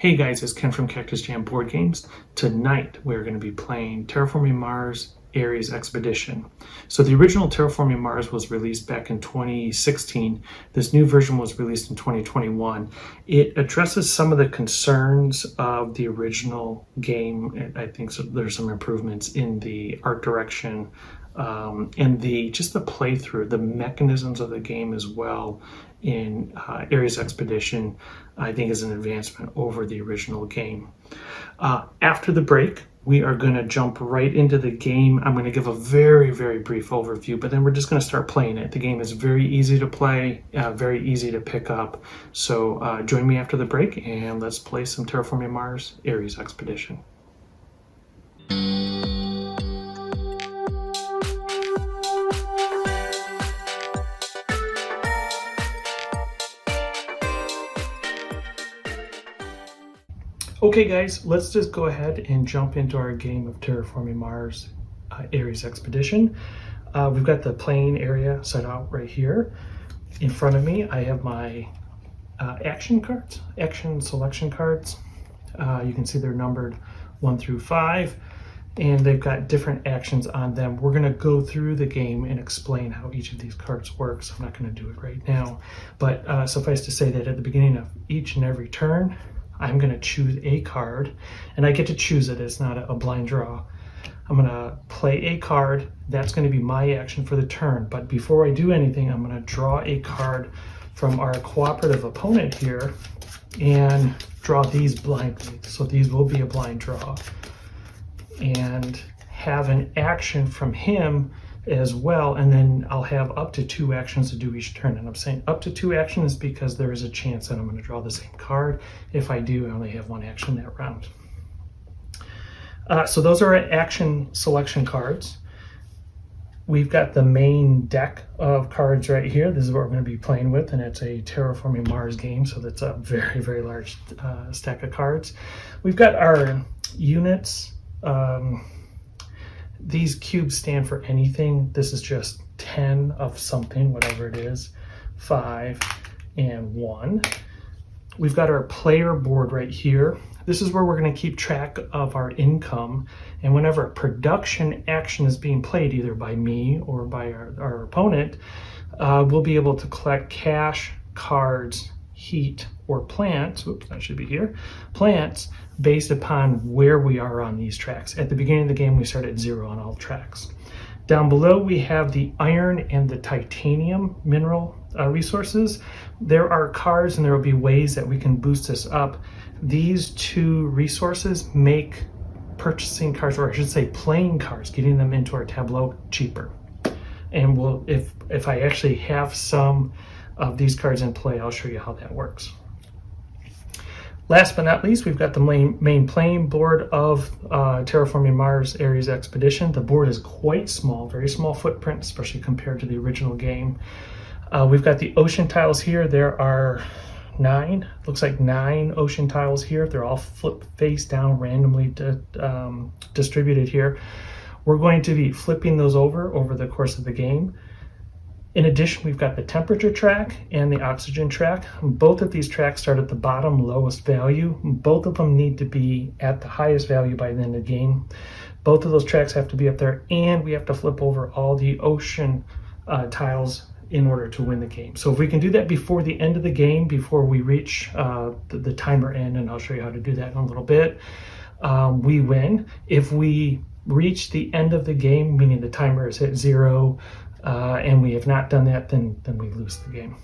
Hey guys, it's Ken from Cactus Jam Board Games. Tonight we're going to be playing Terraforming Mars Ares Expedition. So the original Terraforming Mars was released back in 2016. This new version was released in 2021. It addresses some of the concerns of the original game. I think there's some improvements in the art direction and the playthrough, the mechanisms of the game as well in Ares Expedition, I think is an advancement over the original game. After the break, we are going to jump right into the game. I'm going to give a very, very brief overview, but then we're just going to start playing it. The game is very easy to play, very easy to pick up. So join me after the break and let's play some Terraforming Mars Ares Expedition. Okay guys, let's just go ahead and jump into our game of Terraforming Mars Ares Expedition. We've got the playing area set out right here. In front of me, I have my action selection cards. You can see they're numbered 1 through 5, and they've got different actions on them. We're going to go through the game and explain how each of these cards work, so I'm not going to do it right now. But suffice to say that at the beginning of each and every turn, I'm going to choose a card, and I get to choose it. It's not a blind draw. I'm going to play a card. That's going to be my action for the turn. But before I do anything, I'm going to draw a card from our cooperative opponent here and draw these blindly. So these will be a blind draw. And have an action from him as well, and then I'll have up to 2 actions to do each turn. And I'm saying up to 2 actions because there is a chance that I'm going to draw the same card. If I do, I only have 1 action that round. So those are action selection cards. We've got the main deck of cards right here. This is what we're going to be playing with, and it's a Terraforming Mars game, so that's a very, very large stack of cards. We've got our units. These cubes stand for anything. This is just 10 of something, whatever it is, 5 and 1. We've got our player board right here. This is where we're going to keep track of our income. And whenever a production action is being played, either by me or by our opponent, we'll be able to collect cash, cards, heat, or plants. Oops, that should be here. Plants based upon where we are on these tracks. At the beginning of the game, we start at 0 on all tracks. Down below, we have the iron and the titanium mineral resources. There are cards and there will be ways that we can boost this up. These 2 resources make purchasing cards, or I should say playing cards, getting them into our tableau cheaper. And if I actually have some of these cards in play, I'll show you how that works. Last but not least, we've got the main playing board of Terraforming Mars Ares Expedition. The board is quite small, very small footprint, especially compared to the original game. We've got the ocean tiles here. There are 9, looks like 9 ocean tiles here. They're all flip face down, randomly distributed here. We're going to be flipping those over the course of the game. In addition, we've got the temperature track and the oxygen track. Both of these tracks start at the bottom lowest value. Both of them need to be at the highest value by the end of the game. Both of those tracks have to be up there, and we have to flip over all the ocean tiles in order to win the game. So if we can do that before the end of the game, before we reach the timer end, and I'll show you how to do that in a little bit, we win. If we reach the end of the game, meaning the timer is at 0, and we have not done that, then we lose the game.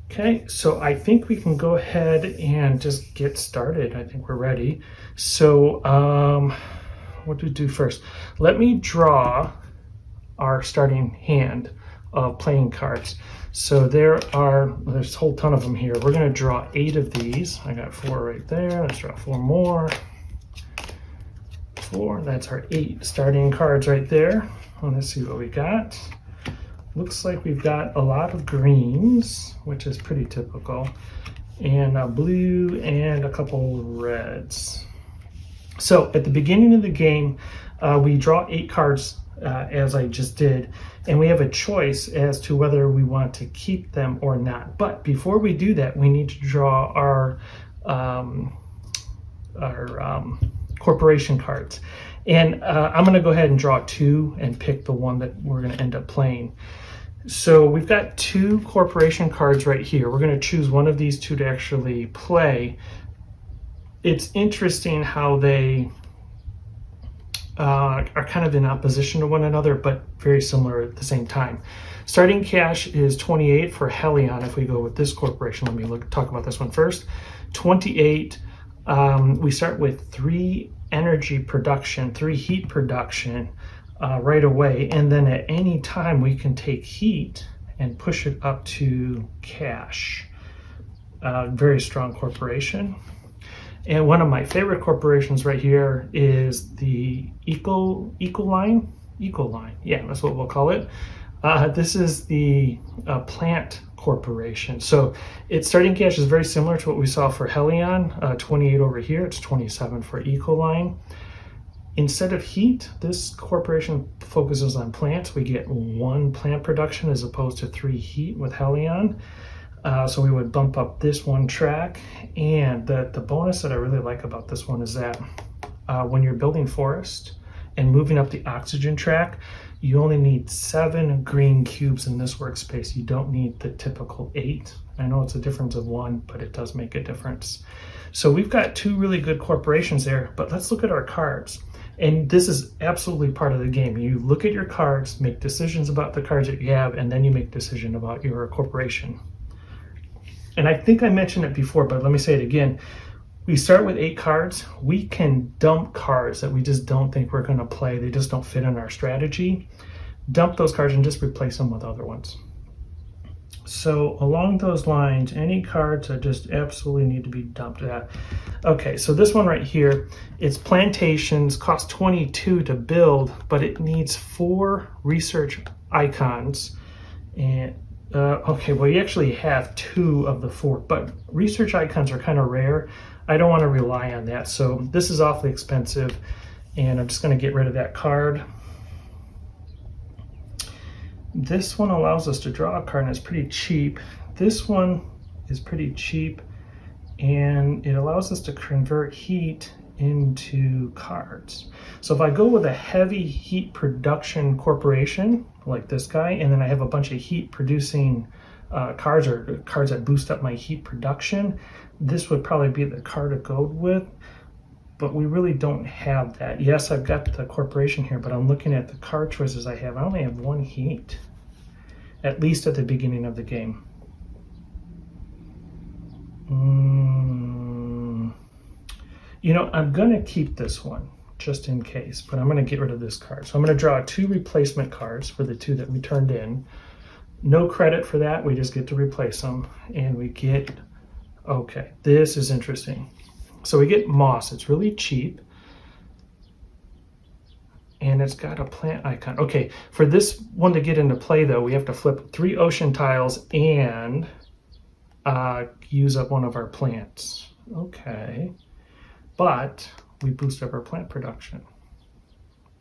Okay, so I think we can go ahead and just get started. I think we're ready. So what do we do first? Let me draw our starting hand of playing cards. So there's a whole ton of them here. We're going to draw 8 of these. I got 4 right there. Let's draw 4 more. 4, that's our 8 starting cards right there. Let's see what we got. Looks like we've got a lot of greens, which is pretty typical, and a blue and a couple reds. So at the beginning of the game, we draw 8 cards as I just did, and we have a choice as to whether we want to keep them or not. But before we do that, we need to draw our corporation cards. And I'm going to go ahead and draw 2 and pick the one that we're going to end up playing. So we've got 2 corporation cards right here. We're going to choose one of these 2 to actually play. It's interesting how they are kind of in opposition to one another, but very similar at the same time. Starting cash is 28 for Helion. If we go with this corporation, let me talk about this one first. 28, we start with 3 energy production, 3 heat production right away, and then at any time we can take heat and push it up to cash. Very strong corporation. And one of my favorite corporations right here is the Ecoline. Yeah, that's what we'll call it. This is the plant corporation. So its starting cash is very similar to what we saw for Helion, 28 over here. It's 27 for Ecoline. Instead of heat, this corporation focuses on plants. We get 1 plant production as opposed to 3 heat with Helion. So we would bump up this 1 track. And the bonus that I really like about this one is that when you're building forest and moving up the oxygen track, you only need 7 green cubes in this workspace. You don't need the typical 8. I know it's a difference of 1, but it does make a difference. So we've got 2 really good corporations there, but let's look at our cards. And this is absolutely part of the game. You look at your cards, make decisions about the cards that you have, and then you make a decision about your corporation. And I think I mentioned it before, but let me say it again. We start with 8 cards. We can dump cards that we just don't think we're going to play. They just don't fit in our strategy. Dump those cards and just replace them with other ones. So along those lines, any cards that just absolutely need to be dumped out. Okay, so this one right here, it's plantations, cost 22 to build, but it needs 4 research icons. And okay, well, you actually have 2 of the 4, but research icons are kind of rare. I don't want to rely on that, so this is awfully expensive, and I'm just going to get rid of that card. This one allows us to draw a card, and it's pretty cheap. This one is pretty cheap, and it allows us to convert heat into cards. So if I go with a heavy heat production corporation, like this guy, and then I have a bunch of heat producing cards or cards that boost up my heat production, this would probably be the card to go with, but we really don't have that. Yes, I've got the corporation here, but I'm looking at the card choices I have. I only have 1 heat, at least at the beginning of the game. You know, I'm going to keep this one just in case, but I'm going to get rid of this card. So I'm going to draw 2 replacement cards for the 2 that we turned in. No credit for that. We just get to replace them, and we get, okay, this is interesting. So we get moss. It's really cheap, and it's got a plant icon. Okay, for this one to get into play, though, we have to flip 3 ocean tiles and use up one of our plants. Okay, but we boost up our plant production.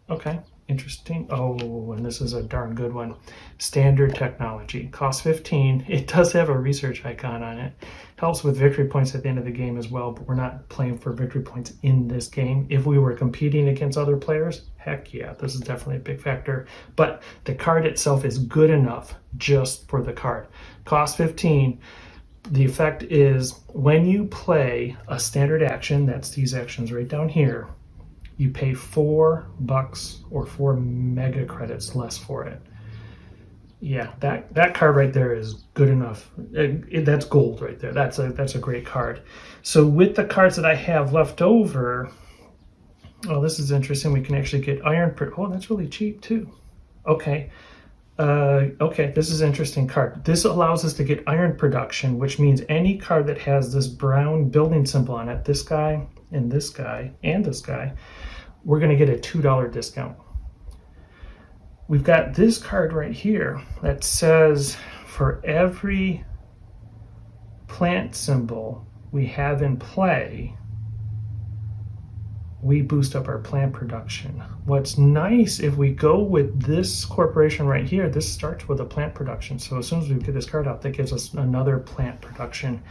Okay, interesting. Oh, and this is a darn good one. Standard technology, cost 15. It does have a research icon on it. Helps with victory points at the end of the game as well, but we're not playing for victory points in this game. If we were competing against other players, heck yeah, this is definitely a big factor. But the card itself is good enough just for the card. Cost 15. The effect is when you play a standard action, that's these actions right down here, you pay $4 or 4 mega credits less for it. Yeah, that card right there is good enough. That's gold right there. That's a great card. So with the cards that I have left over, oh, this is interesting. We can actually get iron. Oh, that's really cheap too. Okay. Okay, this is an interesting card. This allows us to get iron production, which means any card that has this brown building symbol on it, this guy and this guy and this guy, we're going to get a $2 discount. We've got this card right here that says for every plant symbol we have in play, we boost up our plant production. What's nice, if we go with this corporation right here, this starts with a plant production. So as soon as we get this card out, that gives us another plant production.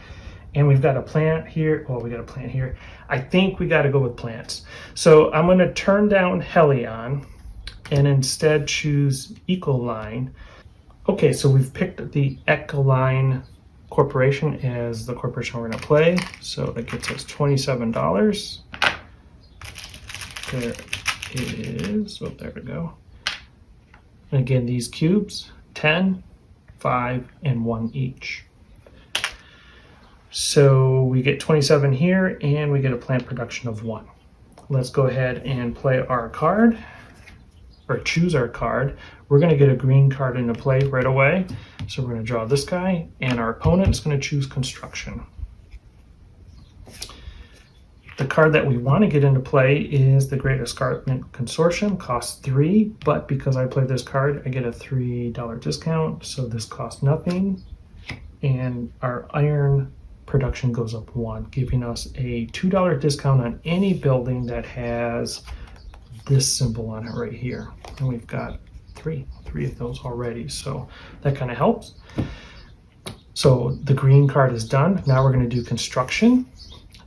And we've got a plant here. Well, we got a plant here. I think we got to go with plants. So I'm going to turn down Helion and instead choose Ecoline. Okay, so we've picked the Ecoline Corporation as the corporation we're going to play. So that gets us $27. There is, oh, there we go. And again, these cubes, 10, 5, and 1 each. So we get 27 here, and we get a plant production of 1. Let's go ahead and play our card, or choose our card. We're going to get a green card into play right away. So we're going to draw this guy, and our opponent is going to choose construction. The card that we want to get into play is the Great Escarpment Consortium. Costs 3, but because I play this card, I get a $3 discount, so this costs nothing. And our iron production goes up 1, giving us a $2 discount on any building that has this symbol on it right here. And we've got three of those already, so that kind of helps. So the green card is done. Now we're going to do construction.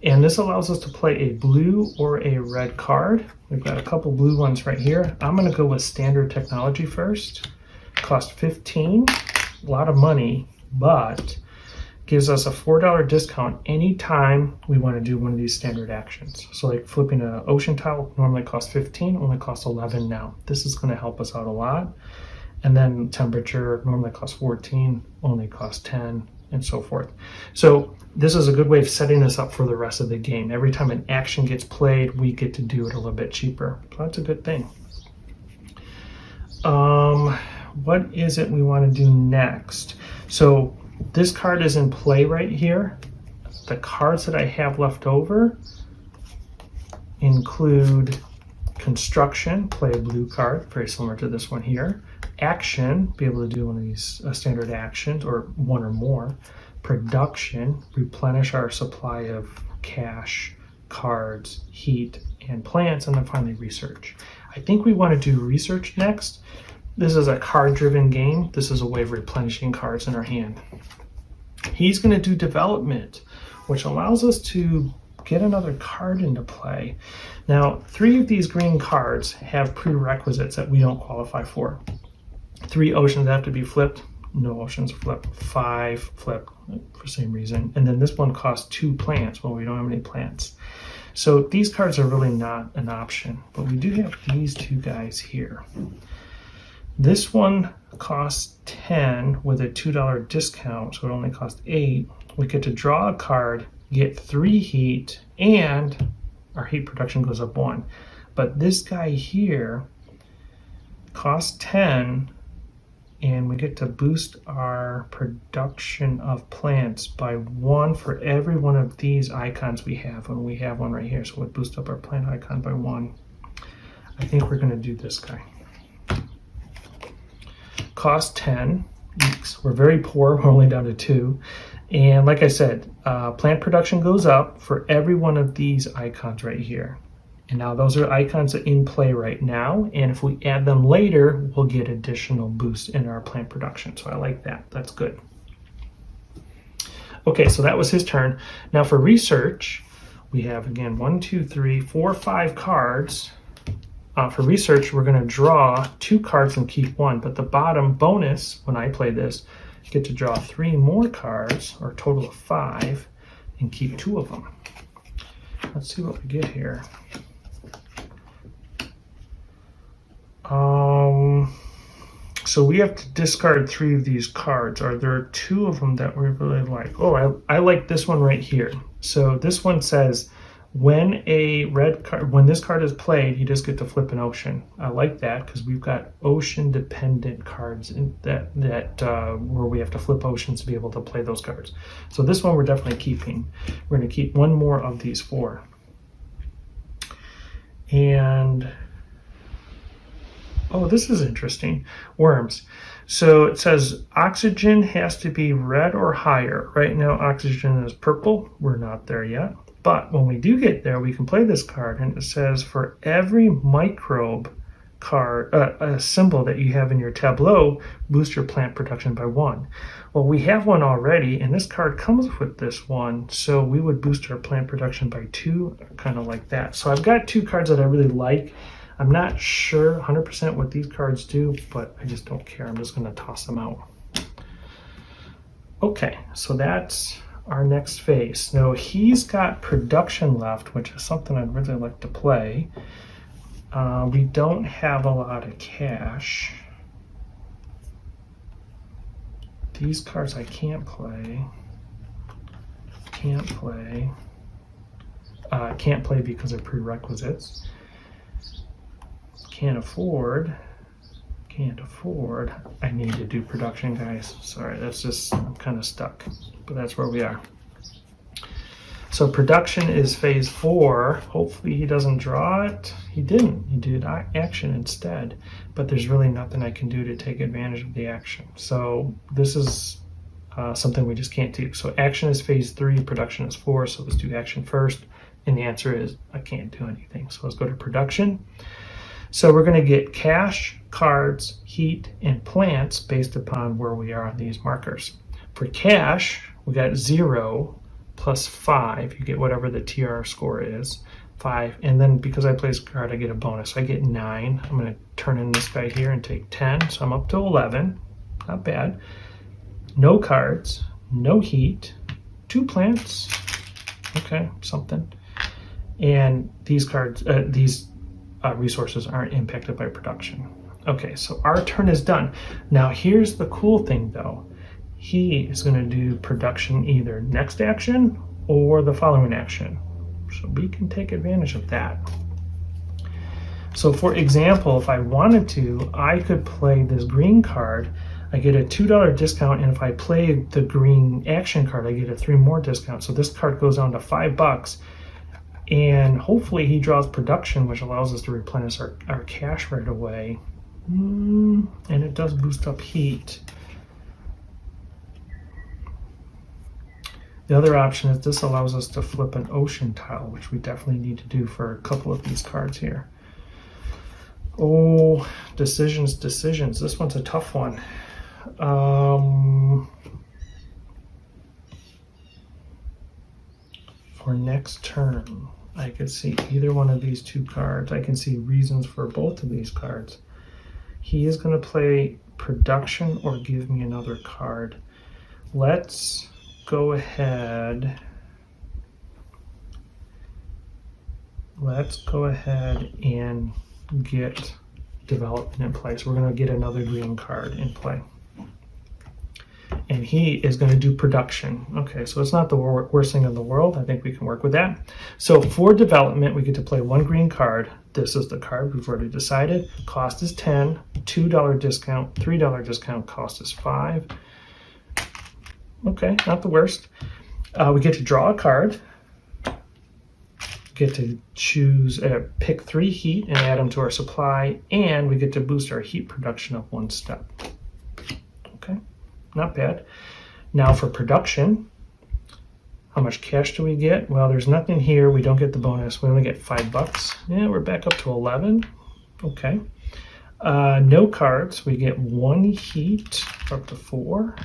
And this allows us to play a blue or a red card. We've got a couple blue ones right here. I'm going to go with standard technology first. Cost 15, a lot of money, but gives us a $4 discount anytime we want to do one of these standard actions. So like flipping an ocean tile normally costs 15, only costs 11 now. This is going to help us out a lot. And then temperature normally costs 14, only costs 10, and so forth. So this is a good way of setting us up for the rest of the game. Every time an action gets played, we get to do it a little bit cheaper. So that's a good thing. What is it we want to do next? So this card is in play right here. The cards that I have left over include construction, play a blue card, very similar to this one here. Action, be able to do one of these standard actions or one or more. Production, replenish our supply of cash, cards, heat, and plants. And then finally research. I think we want to do research next. This is a card-driven game. This is a way of replenishing cards in our hand. He's going to do development, which allows us to get another card into play. Now, 3 of these green cards have prerequisites that we don't qualify for. 3 oceans have to be flipped. No oceans flip. 5 flip for the same reason. And then this one costs 2 plants. Well, we don't have any plants. So these cards are really not an option. But we do have these 2 guys here. This one costs 10 with a $2 discount, so it only costs 8. We get to draw a card, get 3 heat, and our heat production goes up 1. But this guy here costs 10, and we get to boost our production of plants by 1 for every one of these icons we have, and we have one right here, so we'll boost up our plant icon by 1. I think we're going to do this guy. Cost 10. Eeks. We're very poor. We're only down to 2. And like I said, plant production goes up for every one of these icons right here. And now those are icons that are in play right now. And if we add them later, we'll get additional boost in our plant production. So I like that. That's good. Okay, so that was his turn. Now for research, we have again 1, 2, 3, 4, 5 cards. For research, we're going to draw 2 cards and keep 1. But the bottom bonus, when I play this, you get to draw 3 more cards, or a total of 5, and keep 2 of them. Let's see what we get here. So we have to discard 3 of these cards. Are there 2 of them that we really like? Oh, I like this one right here. So this one says, when this card is played, you just get to flip an ocean. I like that because we've got ocean-dependent cards that where we have to flip oceans to be able to play those cards. So this one we're definitely keeping. We're going to keep 1 more of these 4. And oh, this is interesting. Worms. So it says oxygen has to be red or higher. Right now oxygen is purple. We're not there yet. But when we do get there, we can play this card, and it says for every microbe card, a symbol that you have in your tableau, boost your plant production by 1. Well, we have one already, and this card comes with this one, so we would boost our plant production by 2, kind of like that. So I've got 2 cards that I really like. I'm not sure 100% what these cards do, but I just don't care. I'm just going to toss them out. Okay, so that's our next phase. Now he's got production left, which is something I'd really like to play. We don't have a lot of cash. These cards I can't play. Can't play because of prerequisites. Can't afford. I need to do production, guys. Sorry, that's just, I'm kind of stuck, but that's where we are. So production is phase 4. Hopefully he doesn't draw it. He didn't. He did action instead, but there's really nothing I can do to take advantage of the action. So this is something we just can't do. So action is phase 3, production is 4. So let's do action first. And the answer is I can't do anything. So let's go to production. So we're going to get cash, cards, heat, and plants based upon where we are on these markers. For cash, we got 0 plus 5. You get whatever the TR score is, 5. And then because I place a card, I get a bonus. I get 9. I'm going to turn in this guy here and take 10. So I'm up to 11. Not bad. No cards, no heat, 2 plants. Okay, something. And these cards, resources aren't impacted by production. Okay, so our turn is done. Now here's the cool thing though. He is going to do production either next action or the following action. So we can take advantage of that. So for example, if I wanted to, I could play this green card. I get a $2 discount, and if I play the green action card, I get a 3 more discount. So this card goes down to $5. And hopefully he draws production, which allows us to replenish our cash right away. And it does boost up heat. The other option is this allows us to flip an ocean tile, which we definitely need to do for a couple of these cards here. Oh, decisions. This one's a tough one. For next turn, I could see either one of these 2 cards. I can see reasons for both of these cards. He is going to play production or give me another card. Let's go ahead. And get development in place. We're going to get another green card in play. And he is going to do production. Okay, so it's not the worst thing in the world. I think we can work with that. So for development, we get to play 1 green card. This is the card we've already decided. Cost is 10, $2 discount, $3 discount, cost is 5. Okay, not the worst. We get to draw a card. Get to choose, pick 3 heat and add them to our supply, and we get to boost our heat production up 1 step. Okay, not bad. Now for production, how much cash do we get? Well, there's nothing here. We don't get the bonus. We only get $5. Yeah, we're back up to 11. Okay. No cards. We get 1 heat, up to 4.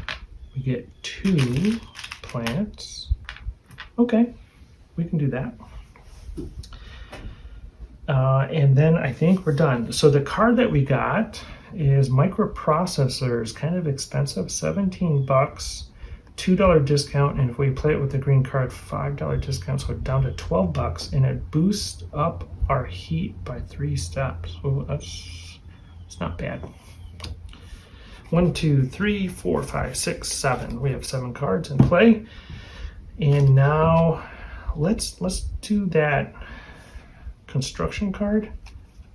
We get 2 plants. Okay, we can do that. And then I think we're done. So the card that we got is microprocessors, kind of expensive, $17, $2 discount, and if we play it with the green card, $5 discount, so down to $12, and it boosts up our heat by 3 steps. So it's not bad. 1, 2, 3, 4, 5, 6, 7. We have 7 cards in play, and now let's do that construction card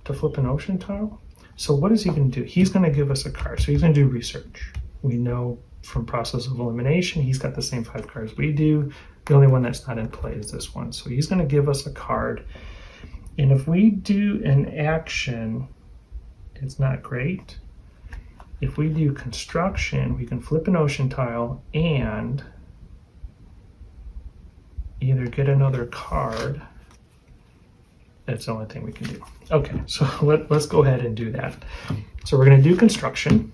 to flip an ocean tile. So what is he going to do? He's going to give us a card. So he's going to do research. We know from process of elimination, he's got the same 5 cards we do. The only one that's not in play is this one. So he's going to give us a card. And if we do an action, it's not great. If we do construction, we can flip an ocean tile and either get another card That's the only thing we can do. Okay, so let's go ahead and do that. So we're going to do construction,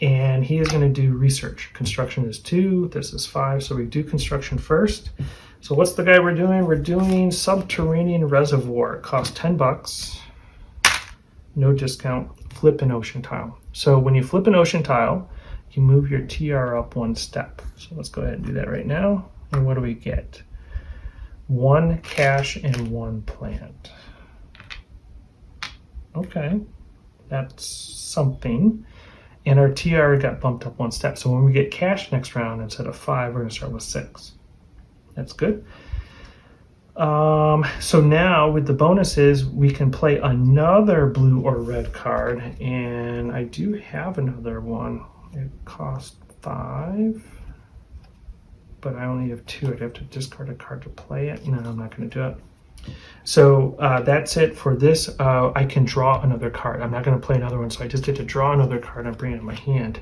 and he is going to do research. Construction is 2, this is 5, so we do construction first. So what's the guy we're doing? We're doing subterranean reservoir. It costs $10, no discount, flip an ocean tile. So when you flip an ocean tile, you move your TR up 1 step. So let's go ahead and do that right now. And what do we get? 1 cash and 1 plant. Okay, that's something. And our TR got bumped up 1 step. So when we get cash next round, instead of 5, we're gonna start with 6. That's good. So now with the bonuses, we can play another blue or red card. And I do have another one. It costs 5, but I only have 2. I'd have to discard a card to play it. No, I'm not going to do it. So that's it for this. I can draw another card. I'm not going to play another one, so I just get to draw another card and bring it in my hand.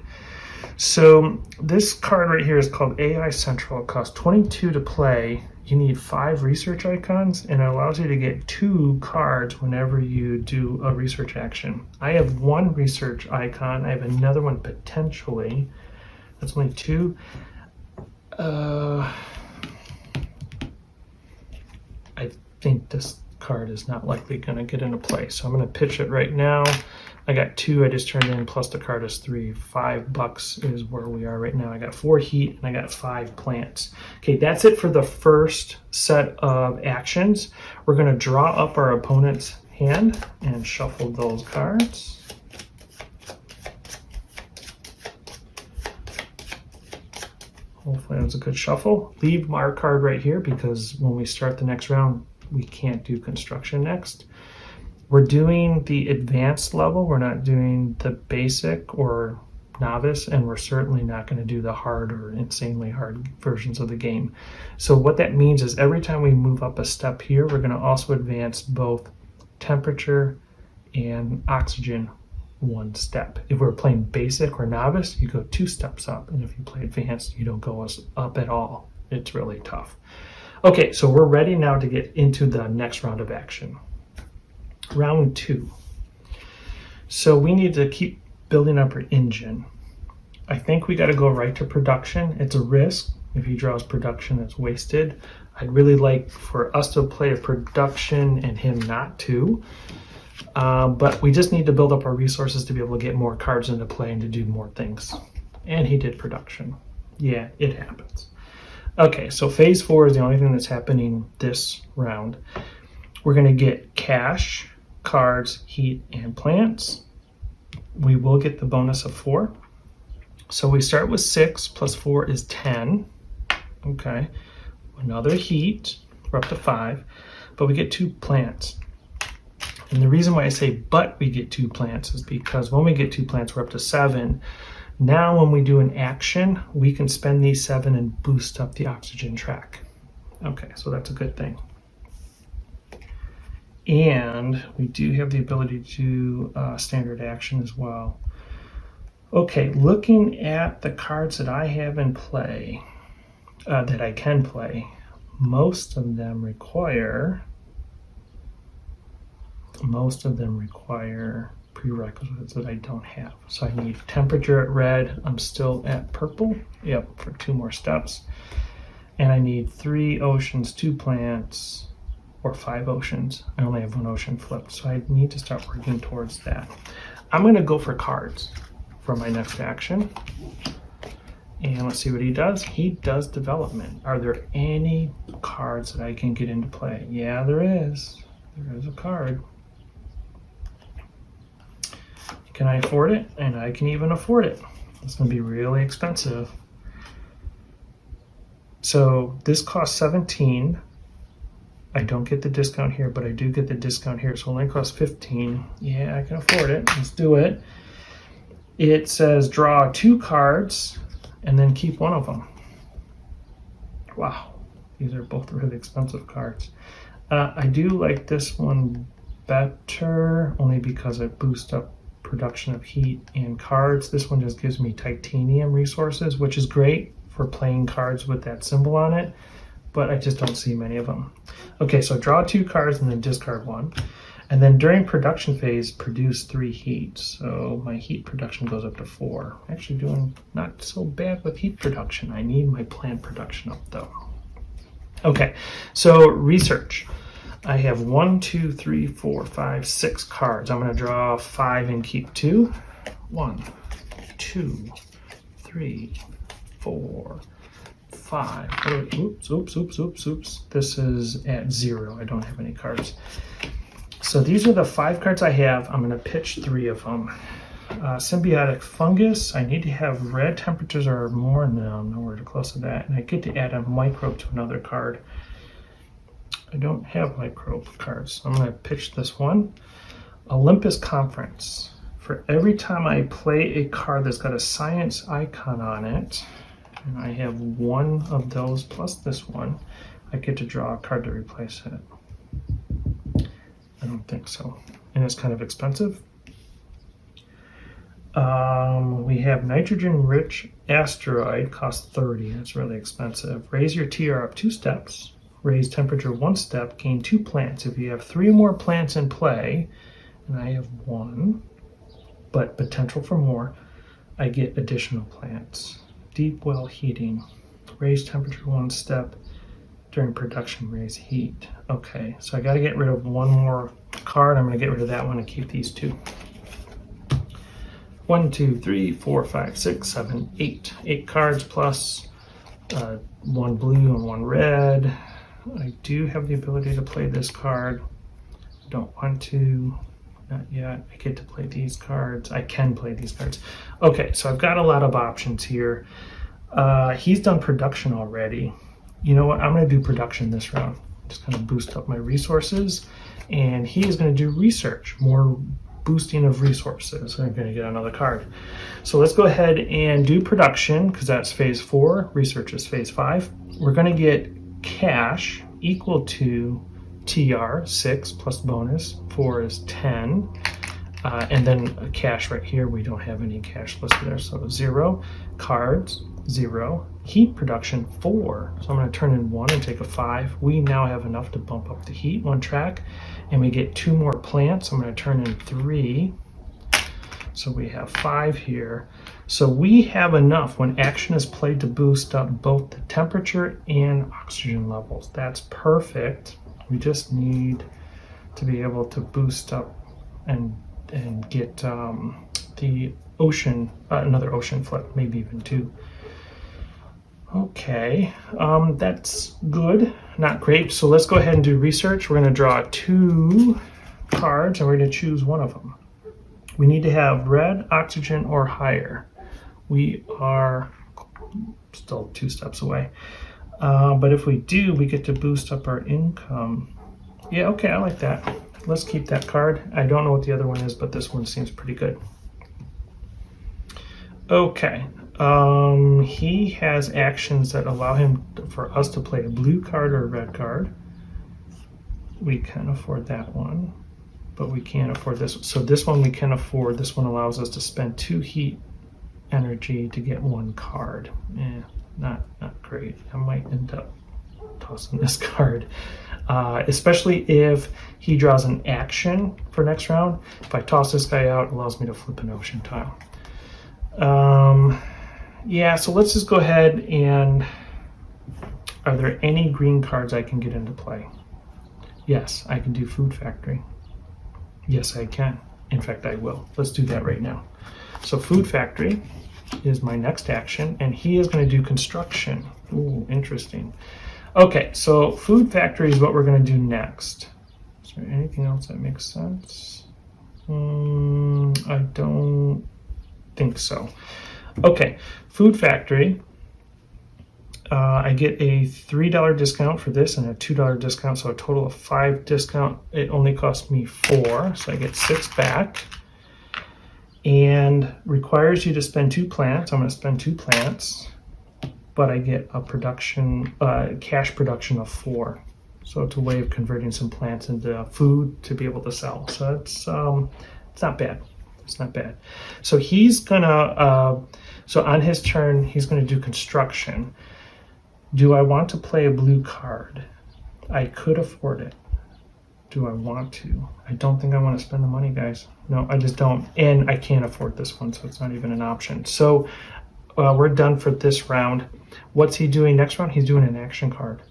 So this card right here is called AI Central. It costs 22 to play. You need 5 research icons, and it allows you to get 2 cards whenever you do a research action. I have 1 research icon. I have another one potentially. That's only 2. I think this card is not likely going to get into play, so I'm going to pitch it right now. I got 2 I just turned in, plus the card is 3. $5 is where we are right now. I got 4 heat and I got 5 plants. Okay, that's it for the first set of actions. We're going to draw up our opponent's hand and shuffle those cards. Hopefully that's a good shuffle. Leave our card right here because when we start the next round, we can't do construction next. We're doing the advanced level. We're not doing the basic or novice, and we're certainly not going to do the hard or insanely hard versions of the game. So what that means is every time we move up a step here, we're going to also advance both temperature and oxygen 1 step. If we're playing basic or novice, you go 2 steps up, and if you play advanced, you don't go up at all. It's really tough. Okay, so we're ready now to get into the next round of action. Round 2. So we need to keep building up our engine. I think we got to go right to production. It's a risk. If he draws production, it's wasted. I'd really like for us to play a production and him not to. But we just need to build up our resources to be able to get more cards into play and to do more things. And he did production. Yeah, it happens. Okay, so phase 4 is the only thing that's happening this round. We're going to get cash, cards, heat, and plants. We will get the bonus of 4. So we start with 6 plus 4 is 10. Okay, another heat, we're up to 5, but we get 2 plants. And the reason why I say but we get 2 plants is because when we get 2 plants, we're up to 7. Now when we do an action, we can spend these 7 and boost up the oxygen track. Okay, so that's a good thing. And we do have the ability to standard action as well. Okay, looking at the cards that I have in play, that I can play, most of them require prerequisites that I don't have. So I need temperature at red. I'm still at purple. Yep, for 2 more steps. And I need 3 oceans, 2 plants, or 5 oceans. I only have 1 ocean flipped, so I need to start working towards that. I'm going to go for cards for my next action. And let's see what he does. He does development. Are there any cards that I can get into play? Yeah, there is. There is a card. Can I afford it? And I can even afford it. It's going to be really expensive. So this costs 17. I don't get the discount here, but I do get the discount here. So it only costs 15. Yeah, I can afford it. Let's do it. It says draw 2 cards and then keep 1 of them. Wow, these are both really expensive cards. I do like this one better only because it boosts up production of heat and cards. This one just gives me titanium resources, which is great for playing cards with that symbol on it, but I just don't see many of them. Okay, so draw 2 cards and then discard 1. And then during production phase, produce 3 heat. So my heat production goes up to 4. Actually doing not so bad with heat production. I need my plant production up though. Okay, so research. I have 1, 2, 3, 4, 5, 6 cards. I'm going to draw 5 and keep 2. 1, 2, 3, 4, 5. Oops. This is at 0. I don't have any cards. So these are the 5 cards I have. I'm going to pitch 3 of them. Symbiotic fungus. I need to have red temperatures or more. No, I'm nowhere close to that. And I get to add a microbe to another card. I don't have microbe cards. So I'm going to pitch this one. Olympus Conference. For every time I play a card that's got a science icon on it, and I have 1 of those plus this one, I get to draw a card to replace it. I don't think so. And it's kind of expensive. We have nitrogen-rich asteroid, costs 30. That's really expensive. Raise your TR up 2 steps. Raise temperature 1 step. Gain 2 plants. If you have 3 more plants in play, and I have 1, but potential for more, I get additional plants. Deep well heating. Raise temperature 1 step. During production, raise heat. Okay, so I got to get rid of 1 more card. I'm going to get rid of that one and keep these 2. 1, 2, 3, 4, 5, 6, 7, 8. 8 cards plus 1 blue and 1 red. I do have the ability to play this card. I don't want to. Not yet. I get to play these cards. I can play these cards. Okay, so I've got a lot of options here. He's done production already. You know what? I'm going to do production this round. Just kind of boost up my resources. And he is going to do research. More boosting of resources. I'm going to get another card. So let's go ahead and do production, because that's phase 4. Research is phase 5. We're going to get cash equal to TR, 6 plus bonus. 4 is 10. And then cash right here. We don't have any cash listed there. So 0. Cards, 0. Heat production, 4. So I'm going to turn in 1 and take a 5. We now have enough to bump up the heat 1 track. And we get 2 more plants. I'm going to turn in 3. So we have 5 here. So we have enough when action is played to boost up both the temperature and oxygen levels. That's perfect. We just need to be able to boost up and get the ocean, another ocean flood, maybe even 2. Okay, that's good, not great. So let's go ahead and do research. We're going to draw 2 cards and we're going to choose one of them. We need to have red, oxygen, or higher. We are still 2 steps away. But if we do, we get to boost up our income. Yeah, okay, I like that. Let's keep that card. I don't know what the other one is, but this one seems pretty good. Okay. He has actions that allow him for us to play a blue card or a red card. We can afford that one, but we can't afford this. So this one we can afford. This one allows us to spend 2 heat energy to get 1 card. Not great. I might end up tossing this card, especially if he draws an action for next round. If I toss this guy out, it allows me to flip an ocean tile. Yeah, so let's just go ahead and, are there any green cards I can get into play? Yes, I can do Food Factory. Yes, I can. In fact, I will. Let's do that right now. So Food Factory is my next action, and he is going to do construction. Ooh, interesting. Okay, so Food Factory is what we're going to do next. Is there anything else that makes sense? I don't think so. Okay, Food Factory. I get a $3 discount for this and a $2 discount, so a total of 5 discount. It only cost me 4, so I get 6 back. And requires you to spend 2 plants. I'm going to spend 2 plants, but I get a production, cash production of 4. So it's a way of converting some plants into food to be able to sell. So it's not bad. It's not bad. So he's gonna, so on his turn, he's gonna do construction. Do I want to play a blue card? I could afford it. Do I want to? I don't think I want to spend the money, guys. No, I just don't. And I can't afford this one, so it's not even an option. So we're done for this round. What's he doing next round? He's doing an action card.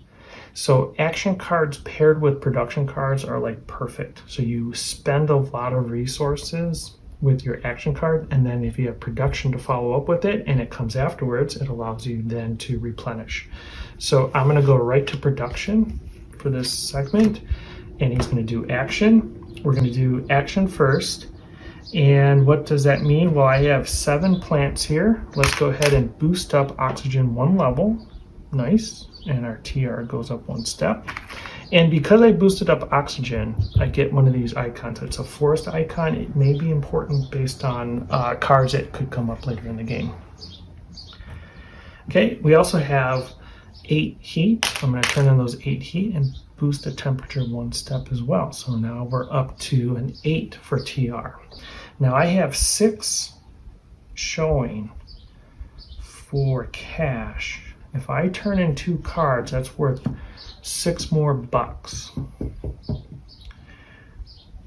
So action cards paired with production cards are like perfect. So you spend a lot of resources with your action card, and then if you have production to follow up with it and it comes afterwards, it allows you then to replenish. So I'm going to go right to production for this segment, and he's going to do action. We're going to do action first. And what does that mean? Well, I have 7 plants here. Let's go ahead and boost up oxygen 1 level. Nice. And our TR goes up 1 step. And because I boosted up oxygen, I get one of these icons. It's a forest icon. It may be important based on cards that could come up later in the game. Okay, we also have 8 heat. I'm going to turn on those 8 heat and boost the temperature 1 step as well. So now we're up to an 8 for TR. Now I have 6 showing for cash. If I turn in 2 cards, that's worth 6 more bucks.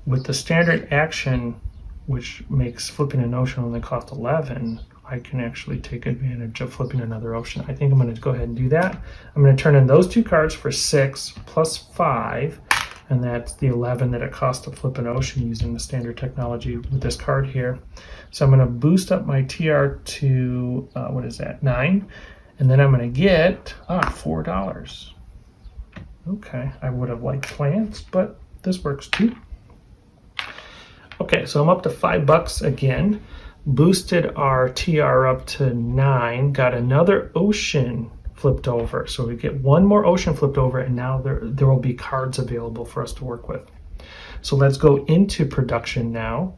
With the standard action, which makes flipping an ocean only cost 11, I can actually take advantage of flipping another ocean. I think I'm going to go ahead and do that. I'm going to turn in those 2 cards for 6 plus 5, and that's the 11 that it costs to flip an ocean using the standard technology with this card here. So I'm going to boost up my TR to, what is that, 9, and then I'm going to get $4. Okay, I would have liked plants, but this works too. Okay, so I'm up to $5 again. Boosted our TR up to 9, got another ocean flipped over. So we get 1 more ocean flipped over, and now there will be cards available for us to work with. So let's go into production now.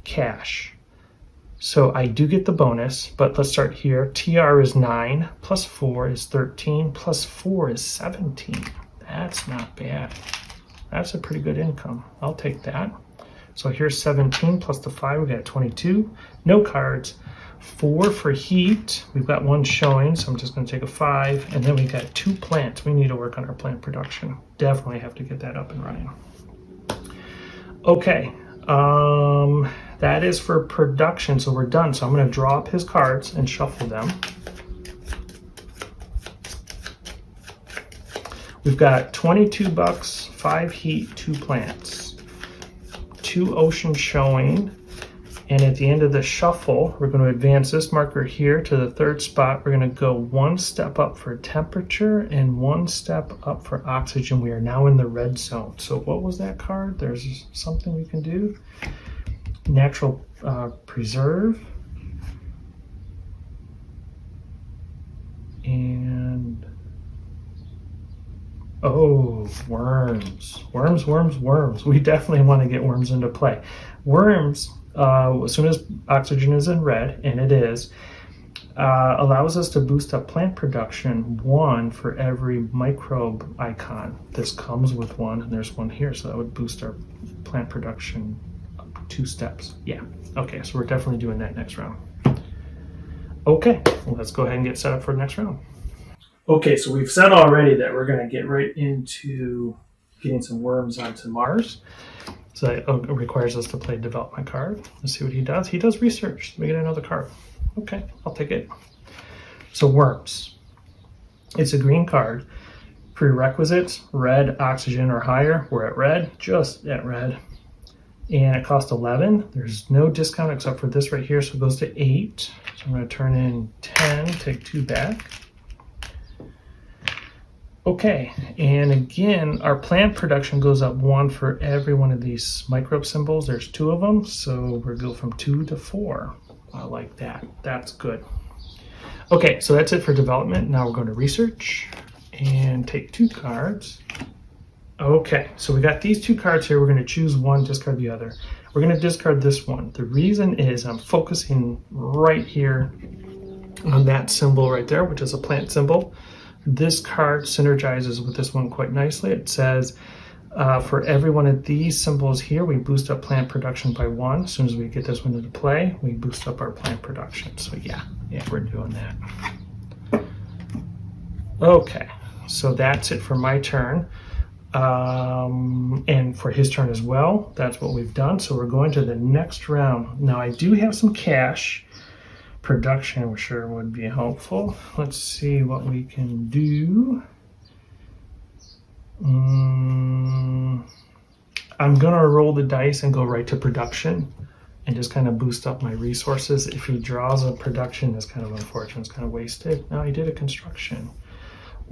Cash. So I do get the bonus, but let's start here. TR is 9, plus 4 is 13, plus 4 is 17. That's not bad. That's a pretty good income. I'll take that. So here's 17 plus the 5, we got 22. No cards. 4 for heat. We've got 1 showing, so I'm just going to take a 5. And then we got 2 plants. We need to work on our plant production. Definitely have to get that up and running. Okay, that is for production, so we're done. So I'm going to draw up his cards and shuffle them. We've got $22, 5 heat, 2 plants, 2 ocean showing, and at the end of the shuffle, we're going to advance this marker here to the 3rd spot. We're going to go 1 step up for temperature and 1 step up for oxygen. We are now in the red zone. So what was that card? There's something we can do. Natural preserve. And oh, worms. Worms. We definitely want to get worms into play. Worms, as soon as oxygen is in red, and it is, allows us to boost up plant production 1 for every microbe icon. This comes with 1, and there's 1 here, so that would boost our plant production up 2 steps. Yeah, okay, so we're definitely doing that next round. Okay, well, let's go ahead and get set up for the next round. Okay, so we've said already that we're going to get right into getting some worms onto Mars. So that requires us to play a development card. Let's see what he does. He does research. Let me get another card. Okay, I'll take it. So worms. It's a green card. Prerequisites, red, oxygen, or higher. We're at red, just at red. And it costs 11. There's no discount except for this right here, so it goes to 8. So I'm going to turn in 10, take 2 back. Okay, and again, our plant production goes up 1 for every one of these microbe symbols. There's 2 of them, so we'll go from 2 to 4. I like that. That's good. Okay, so that's it for development. Now we're going to research and take 2 cards. Okay, so we got these 2 cards here. We're going to choose 1, discard the other. We're going to discard this one. The reason is I'm focusing right here on that symbol right there, which is a plant symbol. This card synergizes with this one quite nicely. It says for every one of these symbols here, we boost up plant production by 1. As soon as we get this one into play, we boost up our plant production. So yeah, we're doing that. Okay, so that's it for my turn. And for his turn as well. That's what we've done. So we're going to the next round. Now I do have some cash. Production, I'm sure would be helpful. Let's see what we can do. I'm gonna roll the dice and go right to production and just kind of boost up my resources. If he draws a production, it's kind of unfortunate, it's kind of wasted. No, he did a construction.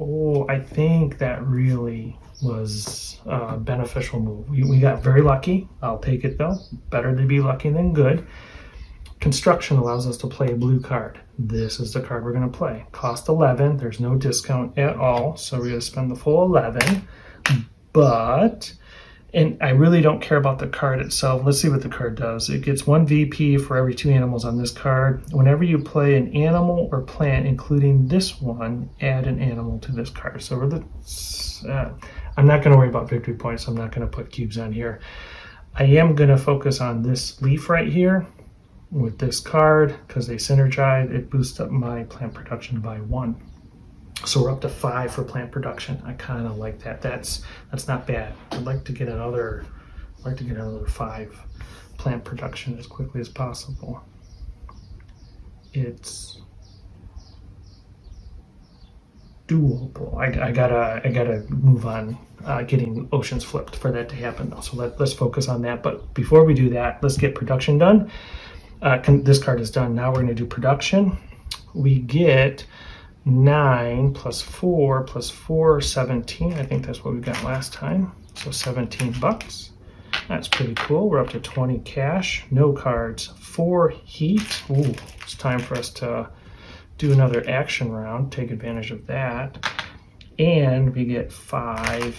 Oh, I think that really was a beneficial move. We got very lucky. I'll take it though. Better to be lucky than good. Construction allows us to play a blue card. This is the card we're going to play. Cost 11. There's no discount at all, so we're going to spend the full 11. But, and I really don't care about the card itself. Let's see what the card does. It gets 1 VP for every 2 animals on this card. Whenever you play an animal or plant, including this one, add an animal to this card. So I'm not going to worry about victory points. I'm not going to put cubes on here. I am going to focus on this leaf right here with this card because they synergize. It boosts up my plant production by 1. So we're up to 5 for plant production. I kind of like that. That's not bad. I'd like to get another 5 plant production as quickly as possible. It's doable. I gotta move on getting oceans flipped for that to happen though. So let's focus on that. But before we do that, let's get production done. This card is done. Now we're going to do production. We get 9 plus 4 plus 4, 17. I think that's what we got last time. So 17 bucks. That's pretty cool. We're up to 20 cash. No cards. 4 heat. Ooh, it's time for us to do another action round. Take advantage of that. And we get 5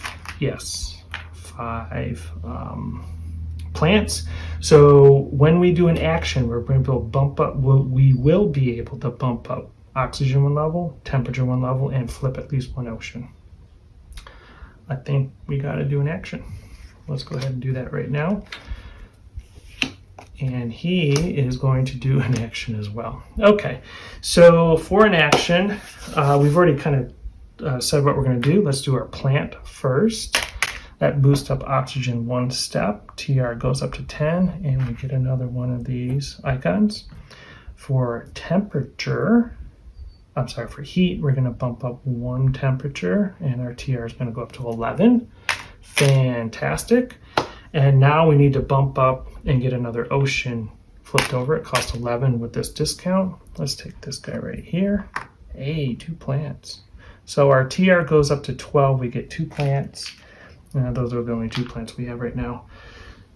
plants. So when we do an action, we're going to bump up. We will be able to bump up oxygen 1 level, temperature 1 level, and flip at least 1 ocean. I think we got to do an action. Let's go ahead and do that right now. And he is going to do an action as well. Okay, so for an action, we've already kind of said what we're going to do. Let's do our plant first. That boosts up oxygen 1 step. TR goes up to 10, and we get another one of these icons. For temperature, for heat, we're going to bump up 1 temperature, and our TR is going to go up to 11. Fantastic. And now we need to bump up and get another ocean flipped over. It costs 11 with this discount. Let's take this guy right here. Hey, 2 plants. So our TR goes up to 12. We get 2 plants. Those are the only 2 plants we have right now.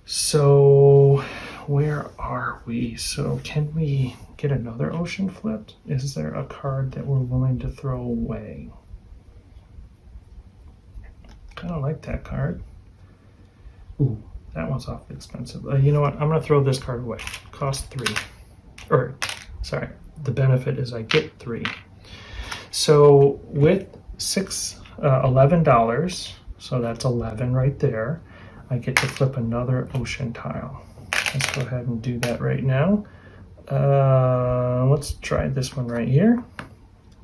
So where are we? So can we get another ocean flipped? Is there a card that we're willing to throw away? Kind of like that card. Ooh, that one's awfully expensive. You know what? I'm going to throw this card away. Cost 3. The benefit is I get 3. So with $11, so that's 11 right there, I get to flip another ocean tile. Let's go ahead and do that right now. Let's try this one right here.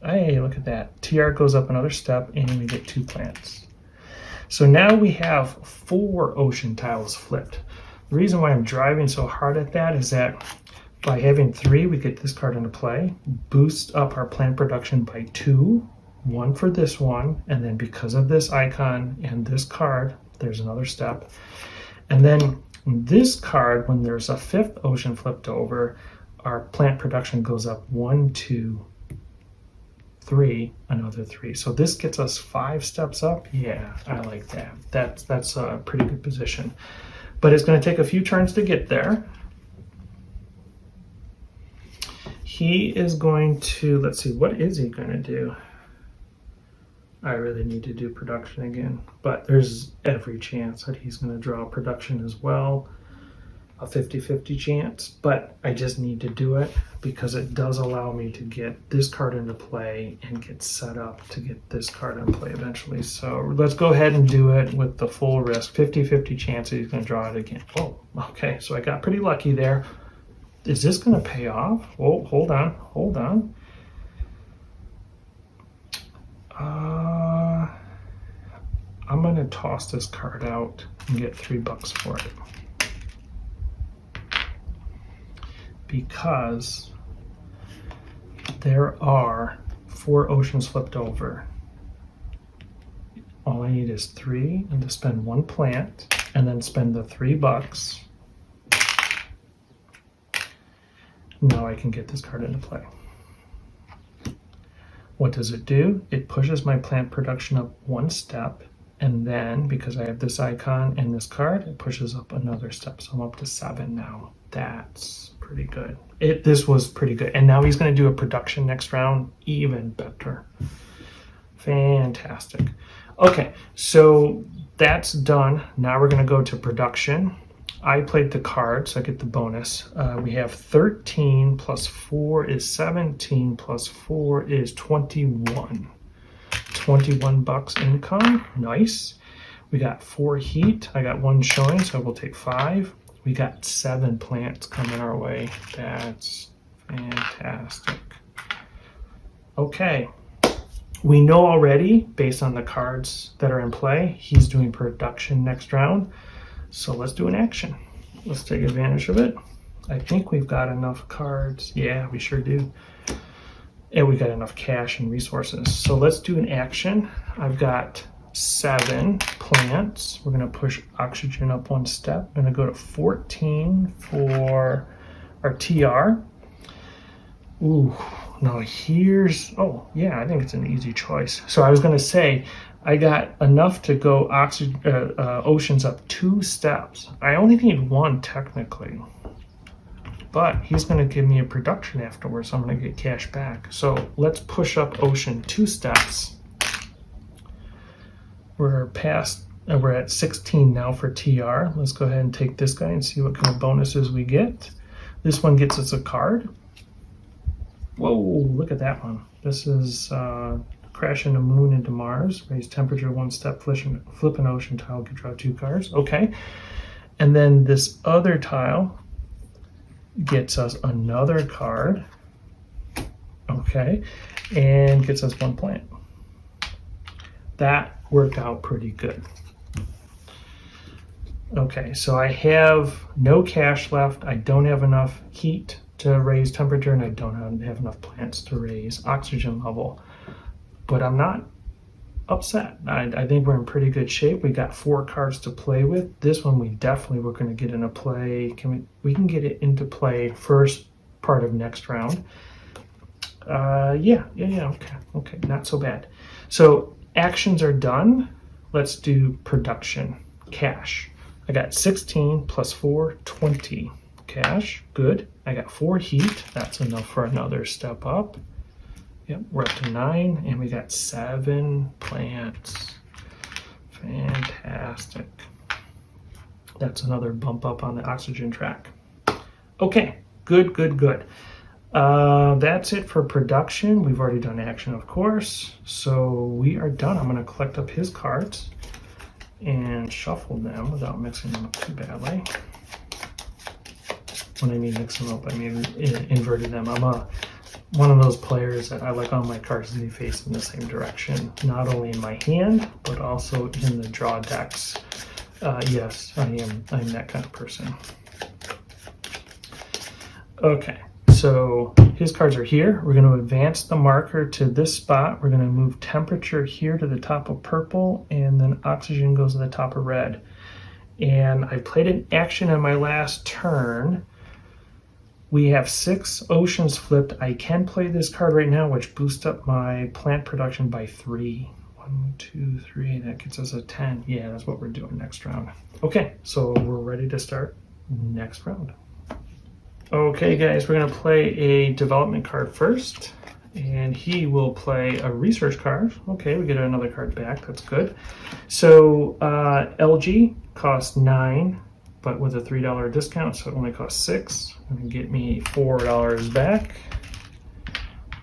Hey, look at that. TR goes up another step, and we get 2 plants. So now we have 4 ocean tiles flipped. The reason why I'm driving so hard at that is that by having 3, we get this card into play, boost up our plant production by 2, 1 for this one, and then because of this icon and this card, there's another step. And then this card, when there's a 5th ocean flipped over, our plant production goes up 1, 2, 3, another 3. So this gets us 5 steps up. Yeah, I like that. That's a pretty good position. But it's going to take a few turns to get there. He is going to, let's see, what is he going to do? I really need to do production again, but there's every chance that he's going to draw production as well. A 50-50 chance, but I just need to do it because it does allow me to get this card into play and get set up to get this card in play eventually. So let's go ahead and do it with the full risk. 50-50 chance that he's going to draw it again. Oh, okay, so I got pretty lucky there. Is this going to pay off? Oh, hold on. I'm gonna toss this card out and get $3 for it. Because there are 4 oceans flipped over. All I need is 3 and to spend 1 plant and then spend the $3. Now I can get this card into play. What does it do? It pushes my plant production up 1 step, and then because I have this icon and this card, it pushes up another step. So I'm up to 7 now. That's pretty good. This was pretty good. And now he's going to do a production next round, even better. Fantastic. Okay, so that's done. Now we're going to go to production. I played the card, so I get the bonus. We have 13 plus 4 is 17 plus 4 is 21. $21 income. Nice. We got 4 heat. I got 1 showing, so we'll take 5. We got 7 plants coming our way. That's fantastic. Okay. We know already, based on the cards that are in play, he's doing production next round. So let's do an action. Let's take advantage of it. I think we've got enough cards. Yeah, we sure do. And we got enough cash and resources. So let's do an action. I've got 7 plants. We're gonna push oxygen up 1 step. I'm gonna go to 14 for our TR. Ooh, now here's, oh yeah, I think it's an easy choice. So I was gonna say, I got enough to go oceans up 2 steps. I only need 1 technically, but he's gonna give me a production afterwards, so I'm gonna get cash back. So let's push up ocean 2 steps. We're at 16 now for TR. Let's go ahead and take this guy and see what kind of bonuses we get. This one gets us a card. Whoa, look at that one. This is crashing the moon into Mars. Raise temperature 1 step, flip an ocean tile, could draw 2 cards. Okay. And then this other tile gets us another card. Okay. And gets us 1 plant. That worked out pretty good. Okay, so I have no cash left. I don't have enough heat to raise temperature, and I don't have enough plants to raise oxygen level. But I'm not upset. I think we're in pretty good shape. We got 4 cards to play with. This one we definitely were going to get into play. We can get it into play first part of next round. Yeah, okay, not so bad. So actions are done. Let's do production. Cash. I got 16 plus 4, 20. Cash, good. I got 4 heat. That's enough for another step up. Yep, we're up to 9, and we got 7 plants. Fantastic. That's another bump up on the oxygen track. Okay, good. That's it for production. We've already done action, of course. So we are done. I'm going to collect up his cards and shuffle them without mixing them up too badly. When I mean mix them up, I mean inverted them. I'm one of those players that I like all my cards to be facing the same direction, not only in my hand, but also in the draw decks. Yes, I'm that kind of person. Okay, so his cards are here. We're going to advance the marker to this spot. We're going to move temperature here to the top of purple, and then oxygen goes to the top of red. And I played an action in my last turn. We have 6 oceans flipped. I can play this card right now, which boosts up my plant production by 3. 1, 2, 3, that gets us a 10. Yeah, that's what we're doing next round. Okay, so we're ready to start next round. Okay, guys, we're gonna play a development card first, and he will play a research card. Okay, we get another card back, that's good. So LG costs 9, but with a $3 discount, so it only costs 6. Gonna get me $4 back.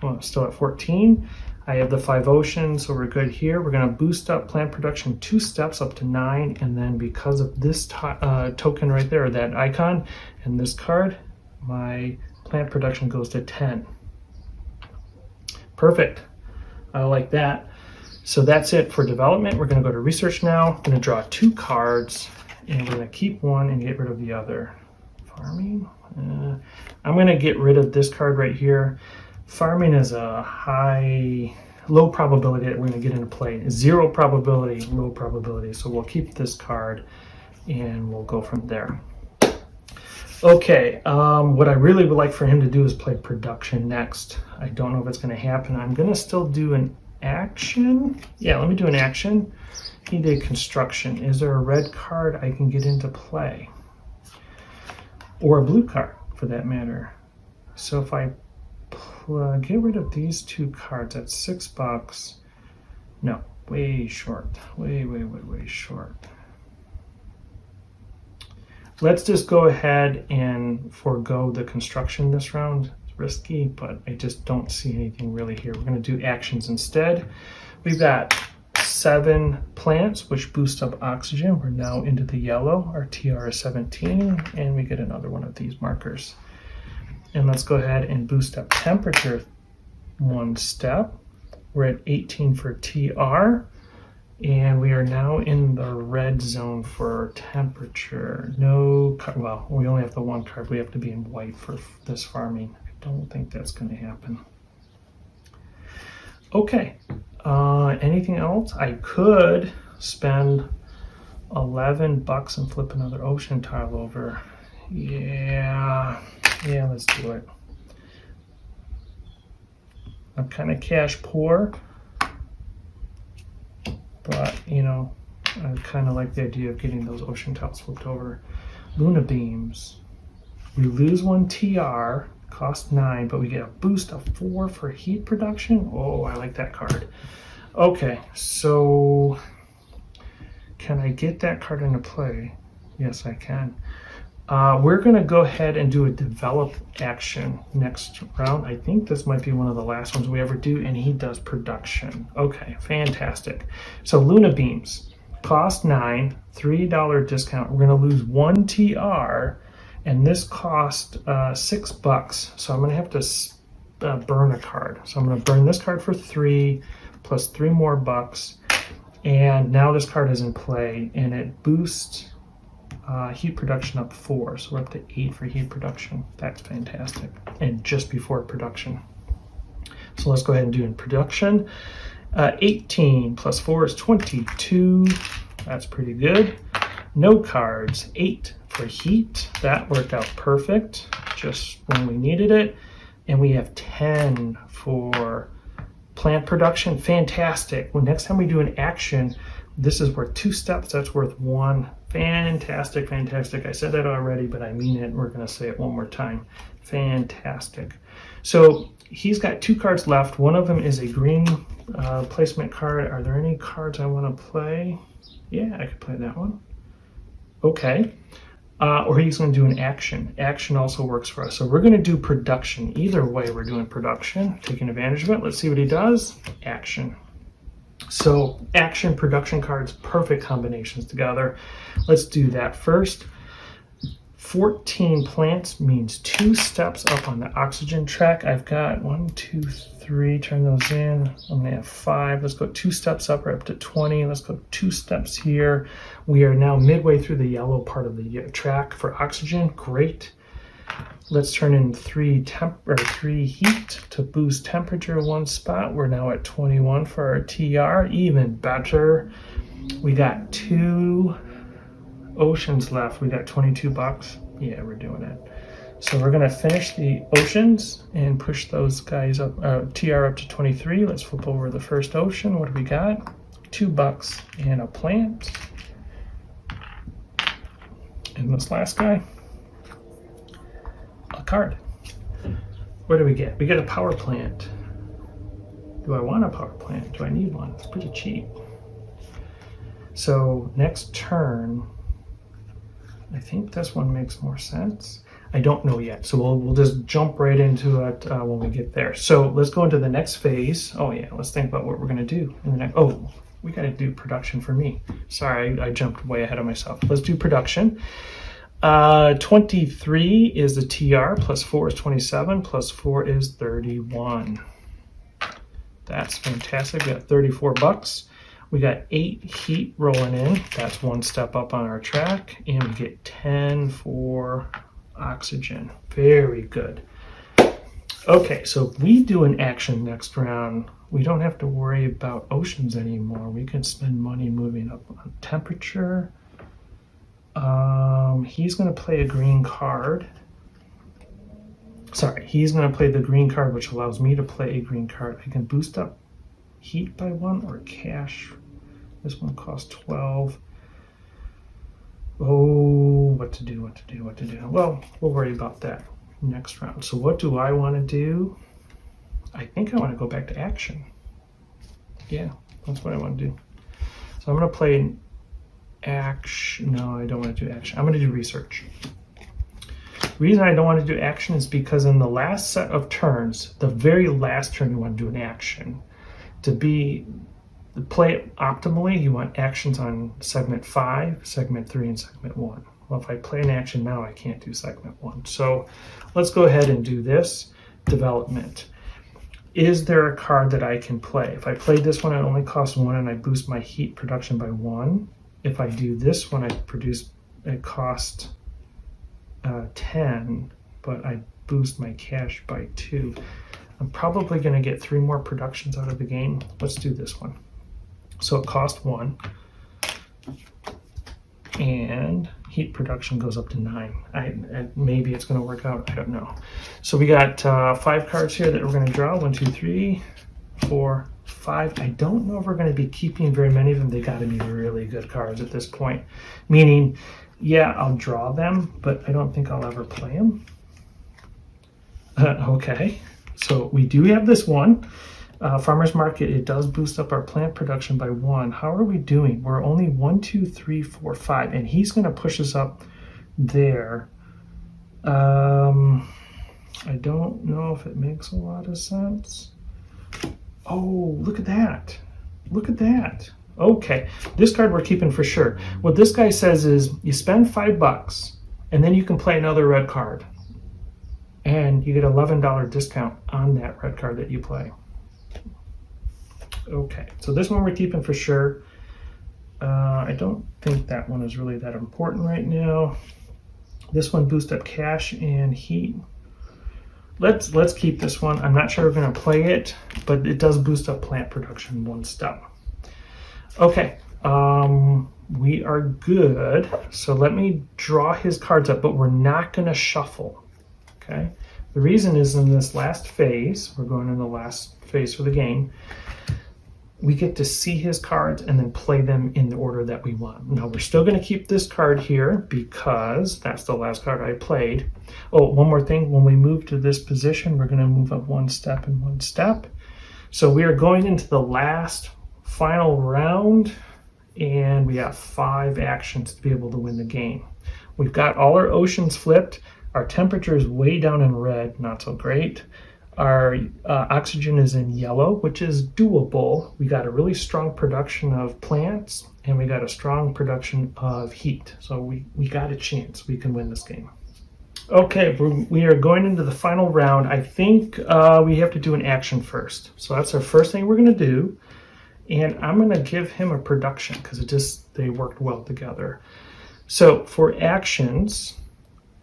Well, still at 14. I have the 5 oceans, so we're good here. We're gonna boost up plant production 2 steps up to 9, and then because of this token right there, that icon, and this card, my plant production goes to 10. Perfect. I like that. So that's it for development. We're going to go to research now. I'm going to draw 2 cards, and we're going to keep one and get rid of the other. Farming. I'm going to get rid of this card right here. Farming is a low probability that we're going to get into play. 0 probability, low probability. So we'll keep this card, and we'll go from there. Okay, what I really would like for him to do is play production next. I don't know if it's going to happen. I'm going to still do an action. Yeah, let me do an action. He did construction. Is there a red card I can get into play? Or a blue card, for that matter. So if I get rid of these 2 cards, that's $6. No, way short. Way short. Let's just go ahead and forego the construction this round. It's risky, but I just don't see anything really here. We're going to do actions instead. We've got 7 plants, which boost up oxygen. We're now into the yellow. Our TR is 17, and we get another one of these markers. And let's go ahead and boost up temperature 1 step. We're at 18 for TR. And we are now in the red zone for temperature. No, well, we only have the 1 card. We have to be in white for this farming. I don't think that's going to happen. Okay, anything else? I could spend $11 and flip another ocean tile over. Yeah, let's do it. I'm kind of cash poor. But, you know, I kind of like the idea of getting those ocean tiles flipped over. Luna beams. We lose 1 TR, cost 9, but we get a boost of 4 for heat production. Oh, I like that card. Okay, so can I get that card into play? Yes, I can. We're going to go ahead and do a develop action next round. I think this might be one of the last ones we ever do, and he does production. Okay, fantastic. So Luna beams, cost 9, $3 discount. We're going to lose 1 TR, and this cost $6. So I'm going to have to burn a card. So I'm going to burn this card for 3 plus 3 more bucks, and now this card is in play, and it boosts heat production up 4, so we're up to 8 for heat production. That's fantastic. And just before production. So let's go ahead and do in production. 18 plus 4 is 22. That's pretty good. No cards. 8 for heat. That worked out perfect, just when we needed it. And we have 10 for plant production. Fantastic. Well, next time we do an action, this is worth 2 steps. That's worth 1. Fantastic, fantastic. I said that already, but I mean it. We're going to say it one more time. Fantastic. So he's got 2 cards left. One of them is a green placement card. Are there any cards I want to play? Yeah, I could play that one. Okay. Or he's going to do an action. Action also works for us. So we're going to do production. Either way, we're doing production, taking advantage of it. Let's see what he does. Action. So action, production cards, perfect combinations together. Let's do that first. 14 plants means 2 steps up on the oxygen track. I've got 1, 2, 3, turn those in. I'm gonna have 5. Let's go 2 steps up, we're up to 20. Let's go 2 steps here. We are now midway through the yellow part of the track for oxygen. Great. Let's turn in 3 heat to boost temperature 1 spot. We're now at 21 for our TR, even better. We got 2 oceans left. We got $22. Yeah, we're doing it. So we're gonna finish the oceans and push those guys up, TR up to 23. Let's flip over the first ocean. What do we got? $2 and a plant. And this last guy, a card. What do we get? We get a power plant. Do I want a power plant? Do I need one? It's pretty cheap. So next turn, I think this one makes more sense. I don't know yet, so we'll just jump right into it when we get there. So let's go into the next phase. Oh yeah, let's think about what we're gonna do in the next. Oh, we gotta do production for me. Sorry, I jumped way ahead of myself. Let's do production. 23 is the TR, plus 4 is 27, plus 4 is 31. That's fantastic. We got 34 bucks. We got 8 heat rolling in. That's one step up on our track. And we get 10 for oxygen. Very good. Okay, so if we do an action next round, we don't have to worry about oceans anymore. We can spend money moving up on temperature. He's going to play a green card. Sorry, he's going to play the green card, which allows me to play a green card. I can boost up heat by 1 or cash. This one costs 12. Oh, what to do. Well, we'll worry about that next round. So what do I want to do? I think I want to go back to action. Yeah, that's what I want to do. So I'm going to play action. No, I don't want to do action. I'm going to do research. The reason I don't want to do action is because in the last set of turns, the very last turn, you want to do an action. To play it optimally, you want actions on segment 5, segment 3, and segment 1. Well, if I play an action now, I can't do segment 1. So let's go ahead and do this. Development. Is there a card that I can play? If I played this one, it only costs 1 and I boost my heat production by 1. If I do this one, it costs 10, but I boost my cash by 2. I'm probably going to get 3 more productions out of the game. Let's do this one. So it costs 1, and heat production goes up to 9. Maybe it's going to work out. I don't know. So we got 5 cards here that we're going to draw. 1, 2, 3, 4, 5. I don't know if we're going to be keeping very many of them. They got to be really good cards at this point. Meaning, yeah, I'll draw them, but I don't think I'll ever play them. Okay, so we do have this one. Farmer's Market, it does boost up our plant production by 1. How are we doing? We're only 1, 2, 3, 4, 5, and he's going to push us up there. I don't know if it makes a lot of sense. Oh, look at that. Look at that. Okay, this card we're keeping for sure. What this guy says is you spend $5 and then you can play another red card. And you get $11 discount on that red card that you play. Okay, so this one we're keeping for sure. I don't think that one is really that important right now. This one boosts up cash and heat. Let's keep this one. I'm not sure we're going to play it, but it does boost up plant production 1 step. Okay, we are good. So let me draw his cards up, but we're not going to shuffle. Okay, the reason is in this last phase, we're going in the last phase for the game, we get to see his cards and then play them in the order that we want. Now we're still going to keep this card here because that's the last card I played. Oh, one more thing, when we move to this position, we're going to move up 1 step and 1 step. So we are going into the last final round and we have 5 actions to be able to win the game. We've got all our oceans flipped. Our temperature is way down in red, not so great. Our oxygen is in yellow, which is doable. We got a really strong production of plants, and we got a strong production of heat. So we got a chance. We can win this game. Okay, we are going into the final round. I think we have to do an action first. So that's our first thing we're going to do. And I'm going to give him a production because they worked well together. So for actions,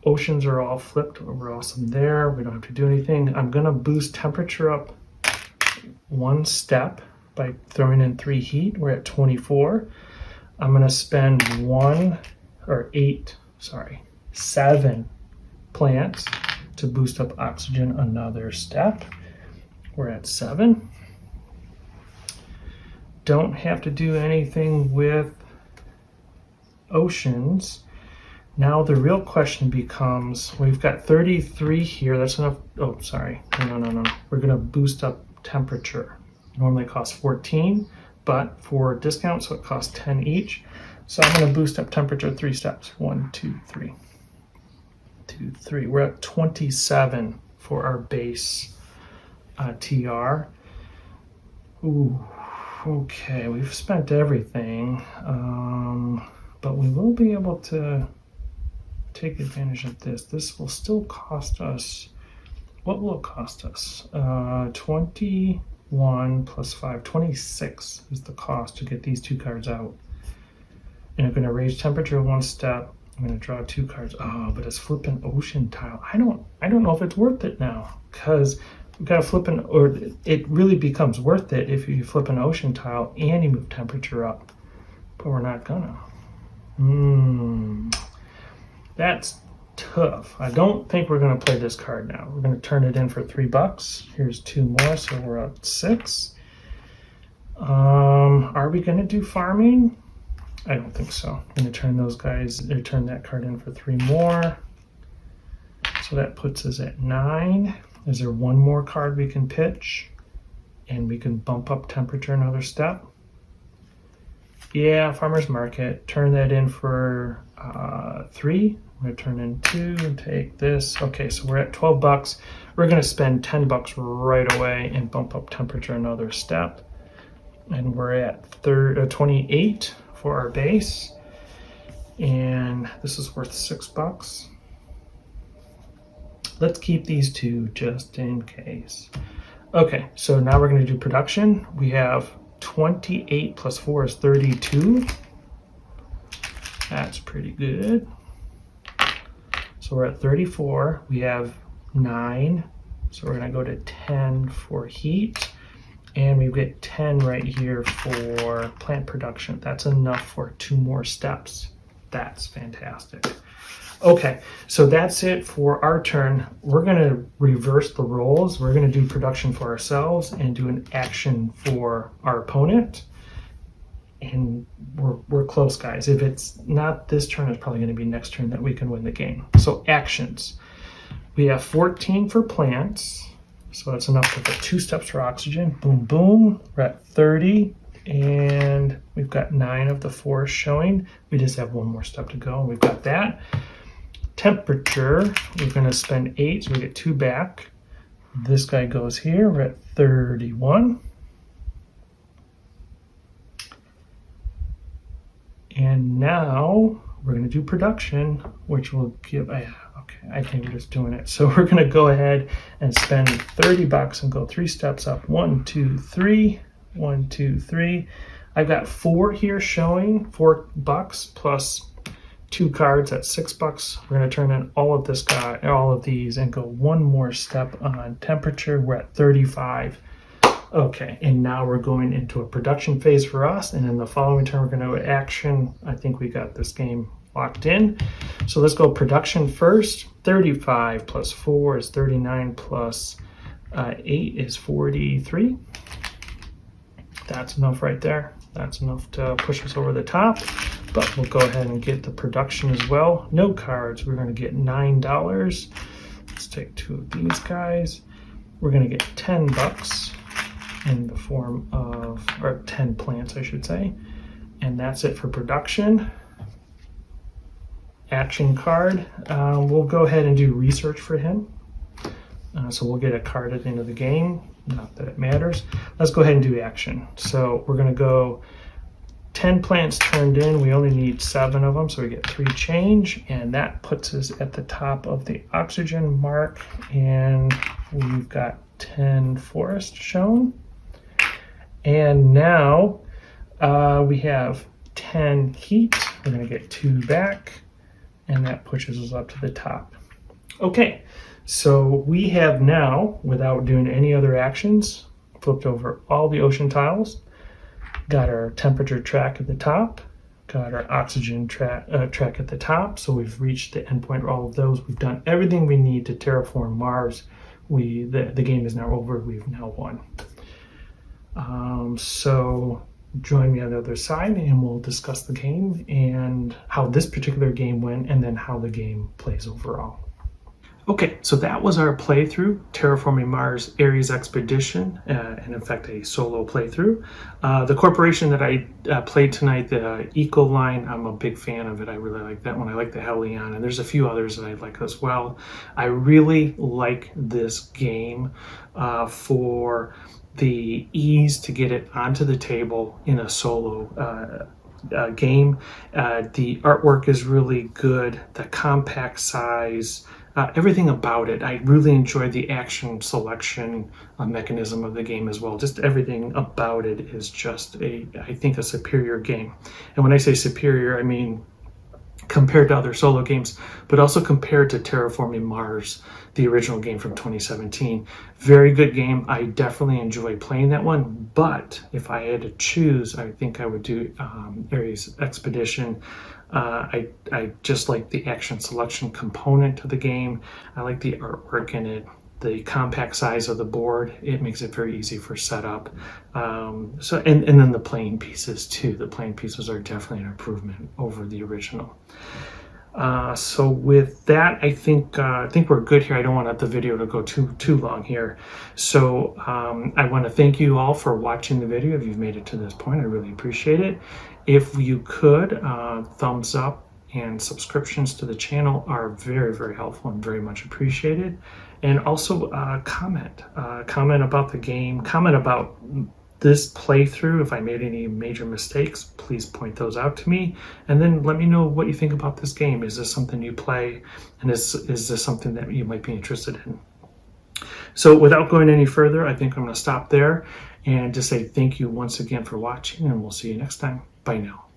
oceans are all flipped. We're awesome there. We don't have to do anything. I'm going to boost temperature up 1 step by throwing in 3 heat. We're at 24. I'm going to spend 7 plants to boost up oxygen another step. We're at 7. Don't have to do anything with oceans. Now the real question becomes, we've got 33 here. That's enough. Oh, sorry. No. We're going to boost up temperature. Normally it costs 14, but for discount, so it costs 10 each. So I'm going to boost up temperature 3 steps. 1, 2, 3. 2, 3. We're at 27 for our base TR. Ooh. Okay, we've spent everything, but we will be able to take advantage of this. This will still cost us, what will it cost us? 20, 1 plus 5, 26 is the cost to get these 2 cards out. And I'm going to raise temperature 1 step. I'm going to draw 2 cards. Oh, but it's flipping ocean tile. I don't know if it's worth it now, because we've got to flip or it really becomes worth it if you flip an ocean tile and you move temperature up. But we're not gonna. That's tough. I don't think we're gonna play this card now. We're gonna turn it in for $3. Here's 2 more, so we're at 6. Are we gonna do farming? I don't think so. I'm gonna turn those guys, or turn that card in for 3 more. So that puts us at 9. Is there 1 more card we can pitch? And we can bump up temperature another step? Yeah, farmer's market. Turn that in for 3. I'm going to turn in 2 and take this. Okay, so we're at $12. We're going to spend $10 right away and bump up temperature another step. And we're at 28 for our base. And this is worth $6. Let's keep these 2 just in case. Okay, so now we're going to do production. We have 28 plus 4 is 32. That's pretty good. So we're at 34. We have 9. So we're going to go to 10 for heat. And we get 10 right here for plant production. That's enough for 2 more steps. That's fantastic. Okay, so that's it for our turn. We're going to reverse the roles. We're going to do production for ourselves and do an action for our opponent. And we're close, guys. If it's not this turn, it's probably going to be next turn that we can win the game. So actions. We have 14 for plants. So that's enough to put 2 steps for oxygen. Boom, boom. We're at 30. And we've got 9 of the forest showing. We just have 1 more step to go. We've got that. Temperature, we're going to spend 8, so we get 2 back. This guy goes here. We're at 31. And now we're going to do production, which will give, okay, I think we're just doing it. So we're going to go ahead and spend $30 and go 3 steps up. 1, 2, 3. 1, 2, 3. I've got 4 here showing, $4 plus 2 cards at $6. We're going to turn in all of this guy, all of these, and go 1 more step on temperature. We're at 35. Okay, and now we're going into a production phase for us, and in the following turn we're going to action. I think we got this game locked in. So let's go production first. 35 plus 4 is 39 plus 8 is 43. That's enough right there. That's enough to push us over the top. But we'll go ahead and get the production as well. No cards. We're going to get $9. Let's take 2 of these guys. We're going to get $10 in the form of, or 10 plants, I should say. And that's it for production. Action card. We'll go ahead and do research for him. So we'll get a card at the end of the game. Not that it matters. Let's go ahead and do action. So we're going to go 10 plants turned in. We only need 7 of them, so we get 3 change, and that puts us at the top of the oxygen mark, and we've got 10 forest shown. And now we have 10 heat. We're going to get 2 back, and that pushes us up to the top. Okay, so we have now, without doing any other actions, flipped over all the ocean tiles. Got our temperature track at the top, got our oxygen track at the top. So we've reached the endpoint for all of those. We've done everything we need to terraform Mars. The game is now over. We've now won. So join me on the other side and we'll discuss the game and how this particular game went and then how the game plays overall. Okay, so that was our playthrough, Terraforming Mars Ares Expedition, and in fact a solo playthrough. The corporation that I played tonight, the Eco Line, I'm a big fan of it. I really like that one. I like the Helion, and there's a few others that I like as well. I really like this game for the ease to get it onto the table in a solo game. The artwork is really good. The compact size everything about it. I really enjoyed the action selection mechanism of the game as well. Just everything about it is just I think, a superior game. And when I say superior, I mean compared to other solo games, but also compared to Terraforming Mars, the original game from 2017. Very good game. I definitely enjoy playing that one, but if I had to choose, I think I would do Ares Expedition. I just like the action selection component to the game. I like the artwork in it. The compact size of the board, it makes it very easy for setup. And then the playing pieces too. The playing pieces are definitely an improvement over the original. So with that, I think we're good here. I don't want the video to go too long here. So I want to thank you all for watching the video. If you've made it to this point, I really appreciate it. If you could, thumbs up and subscriptions to the channel are very, very helpful and very much appreciated. And also comment about the game, comment about this playthrough. If I made any major mistakes, please point those out to me, and then let me know what you think about this game. Is this something you play, and is this something that you might be interested in? So without going any further, I think I'm going to stop there and just say thank you once again for watching, and we'll see you next time. Bye now.